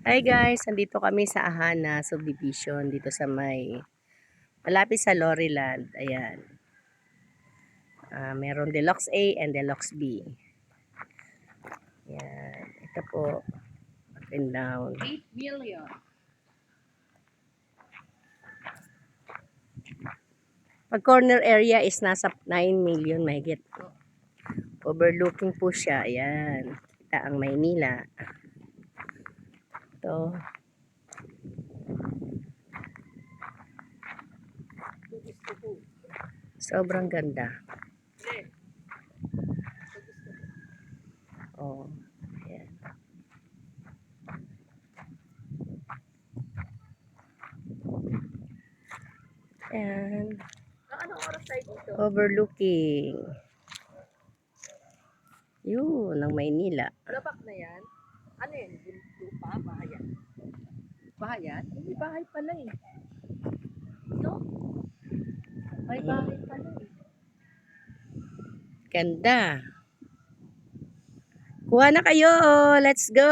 Hi guys, nandito kami sa Ahana Subdivision dito sa malapit sa Loriland. Ayan. Meron Deluxe A and Deluxe B. Ayan. Ito po. Up and down. 8 million. Pag corner area is nasa 9 million mahigit. Overlooking po siya. Ayan. Kita ang Maynila. Ito. Sobrang ganda. Oh. Ayan. Ayan. Anong oras tayo dito? Overlooking. Yun, ang Maynila. Labak na yan? Ano yan? Lupa? Bahayan? Bahayan? Hindi bahay pala eh. No? May bahay pala eh. Ganda. Kuha na kayo. Let's go.